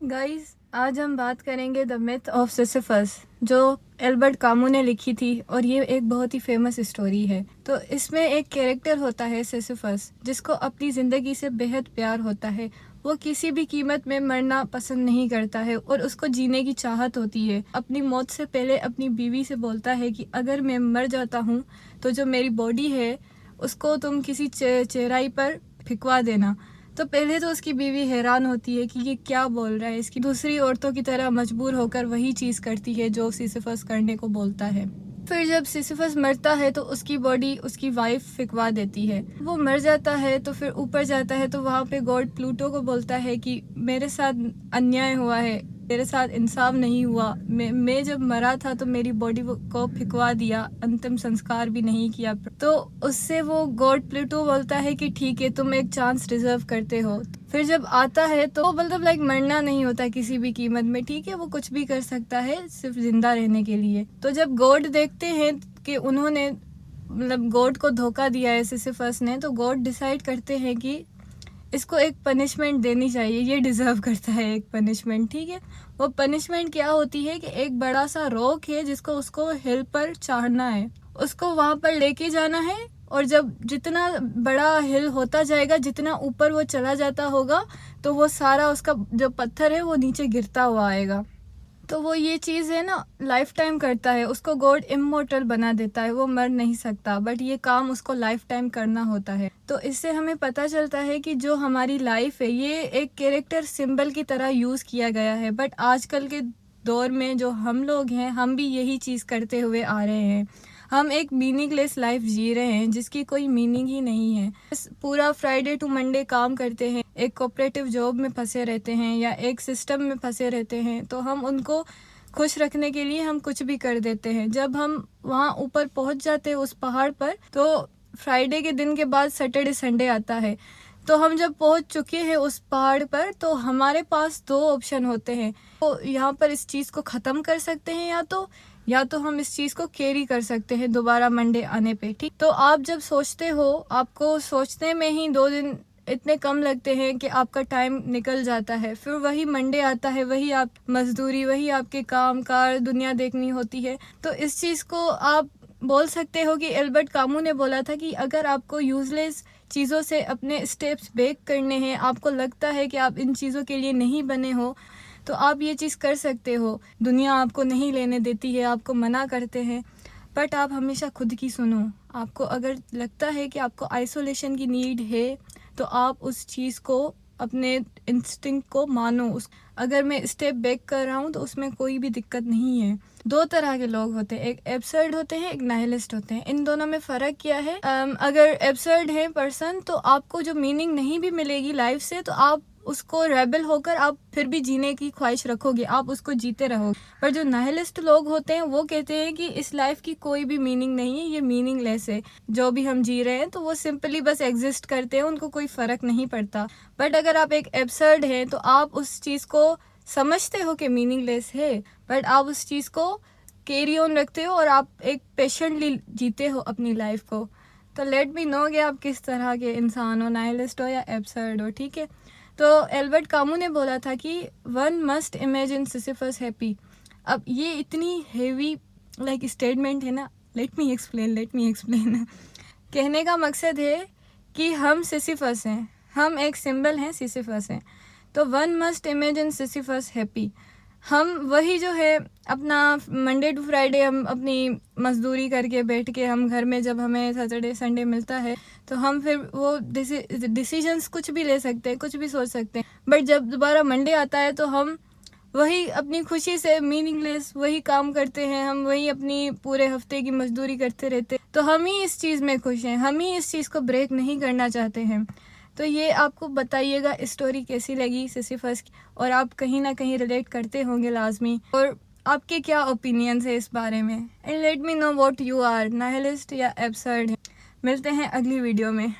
Guys, आज हम बात करेंगे द मिथ ऑफ सिसिफस, जो एल्बर्ट कामू ने लिखी थी। और ये एक बहुत ही फेमस स्टोरी है। तो इसमें एक कैरेक्टर होता है सिसिफस, जिसको अपनी ज़िंदगी से बेहद प्यार होता है। वो किसी भी कीमत में मरना पसंद नहीं करता है और उसको जीने की चाहत होती है। अपनी मौत से पहले अपनी बीवी से बोलता है कि अगर मैं मर जाता हूँ तो जो मेरी बॉडी है उसको तुम किसी चेहराई पर फिकवा देना। तो पहले तो उसकी बीवी हैरान होती है कि ये क्या बोल रहा है। इसकी दूसरी औरतों की तरह मजबूर होकर वही चीज़ करती है जो सिसिफस करने को बोलता है। फिर जब सिसिफस मरता है तो उसकी बॉडी उसकी वाइफ फिकवा देती है। वो मर जाता है तो फिर ऊपर जाता है तो वहाँ पे गॉड प्लूटो को बोलता है कि मेरे साथ अन्याय हुआ है, मेरे साथ इंसाफ नहीं हुआ। मैं जब मरा था तो मेरी बॉडी को फिकवा दिया, अंतिम संस्कार भी नहीं किया। तो उससे वो गॉड प्लूटो बोलता है कि ठीक है, तुम एक चांस डिजर्व करते हो। फिर जब आता है तो मतलब मरना नहीं होता किसी भी कीमत में, ठीक है, वो कुछ भी कर सकता है सिर्फ जिंदा रहने के लिए। तो जब गॉड देखते हैं कि उन्होंने गॉड को धोखा दिया है सिसिफस ने, तो गॉड डिसाइड करते हैं कि इसको एक पनिशमेंट देनी चाहिए, ये डिज़र्व करता है एक पनिशमेंट, ठीक है। वो पनिशमेंट क्या होती है कि एक बड़ा सा रॉक है जिसको उसको हिल पर चढ़ना है, उसको वहाँ पर लेके जाना है। और जब जितना बड़ा हिल होता जाएगा, जितना ऊपर वो चला जाता होगा, तो वो सारा उसका जो पत्थर है वो नीचे गिरता हुआ आएगा। तो वो ये चीज़ है ना, लाइफ टाइम करता है, उसको गॉड इमोर्टल बना देता है। वो मर नहीं सकता, बट ये काम उसको लाइफ टाइम करना होता है। तो इससे हमें पता चलता है कि जो हमारी लाइफ है ये एक कैरेक्टर सिंबल की तरह यूज़ किया गया है। बट आजकल के दौर में जो हम लोग हैं, हम भी यही चीज़ करते हुए आ रहे हैं। हम एक मीनिंगलेस लाइफ जी रहे हैं जिसकी कोई मीनिंग ही नहीं है। पूरा फ्राइडे टू मंडे काम करते हैं, एक कोऑपरेटिव जॉब में फंसे रहते हैं या एक सिस्टम में फंसे रहते हैं। तो हम उनको खुश रखने के लिए हम कुछ भी कर देते हैं। जब हम वहाँ ऊपर पहुँच जाते हैं उस पहाड़ पर, तो फ्राइडे के दिन के बाद सैटरडे संडे आता है। तो हम जब पहुँच चुके हैं उस पहाड़ पर, तो हमारे पास दो ऑप्शन होते हैं। तो यहाँ पर इस चीज़ को ख़त्म कर सकते हैं, या तो हम इस चीज़ को कैरी कर सकते हैं दोबारा मंडे आने पे, ठीक। तो आप जब सोचते हो, आपको सोचने में ही 2 दिन इतने कम लगते हैं कि आपका टाइम निकल जाता है। फिर वही मंडे आता है, वही आप मजदूरी, वही आपके काम कार दुनिया देखनी होती है। तो इस चीज़ को आप बोल सकते हो कि एल्बर्ट कामू ने बोला था कि अगर आपको यूजलेस चीज़ों से अपने स्टेप्स ब्रेक करने हैं, आपको लगता है कि आप इन चीज़ों के लिए नहीं बने हो, तो आप ये चीज़ कर सकते हो। दुनिया आपको नहीं लेने देती है, आपको मना करते हैं, बट आप हमेशा खुद की सुनो। आपको अगर लगता है कि आपको आइसोलेशन की नीड है, तो आप उस चीज़ को, अपने इंस्टिंक्ट को मानो। अगर मैं स्टेप बैक कर रहा हूँ तो उसमें कोई भी दिक्कत नहीं है। दो तरह के लोग होते हैं, एक एब्सर्ड होते हैं, एक नाइलिस्ट होते हैं। इन दोनों में फ़र्क क्या है? अगर एब्सर्ड है पर्सन, तो आपको जो मीनिंग नहीं भी मिलेगी लाइफ से, तो आप उसको रेबल होकर आप फिर भी जीने की ख्वाहिश रखोगे, आप उसको जीते रहोगे। पर जो नाइलिस्ट लोग होते हैं वो कहते हैं कि इस लाइफ की कोई भी मीनिंग नहीं है, ये मीनिंगलेस है जो भी हम जी रहे हैं। तो वो सिंपली बस एग्जिस्ट करते हैं, उनको कोई फ़र्क नहीं पड़ता। बट अगर आप एक एब्सर्ड हैं तो आप उस चीज़ को समझते हो कि मीनिंगलेस है, बट आप उस चीज़ को कैरी ऑन रखते हो और आप एक पेशेंटली जीते हो अपनी लाइफ को। तो लेट मी नो कि आप किस तरह के इंसान हो, नाइलिस्ट हो या एब्सर्ड हो, ठीक है। तो एल्बर्ट कामू ने बोला था कि one must imagine Sisyphus happy. अब ये इतनी हेवी स्टेटमेंट है ना। लेट मी एक्सप्लेन कहने का मकसद है कि हम सिसिफस हैं, हम एक सिंबल हैं, सिसिफस हैं। तो one must imagine Sisyphus happy. हम वही जो है अपना मंडे टू फ्राइडे हम अपनी मजदूरी करके बैठ के, हम घर में जब हमें सैटरडे संडे मिलता है तो हम फिर वो डिसीजंस कुछ भी ले सकते हैं, कुछ भी सोच सकते हैं। बट जब दोबारा मंडे आता है तो हम वही अपनी खुशी से मीनिंगलेस वही काम करते हैं, हम वही अपनी पूरे हफ्ते की मजदूरी करते रहते हैं। तो हम ही इस चीज़ में खुश हैं, हम ही इस चीज़ को ब्रेक नहीं करना चाहते हैं। तो ये आपको बताइएगा स्टोरी कैसी लगी सिसिफस की, और आप कहीं ना कहीं रिलेट करते होंगे लाजमी। और आपके क्या ओपिनियंस है इस बारे में, and let me know what you are, nihilist या एब्सर्ड। मिलते हैं अगली वीडियो में।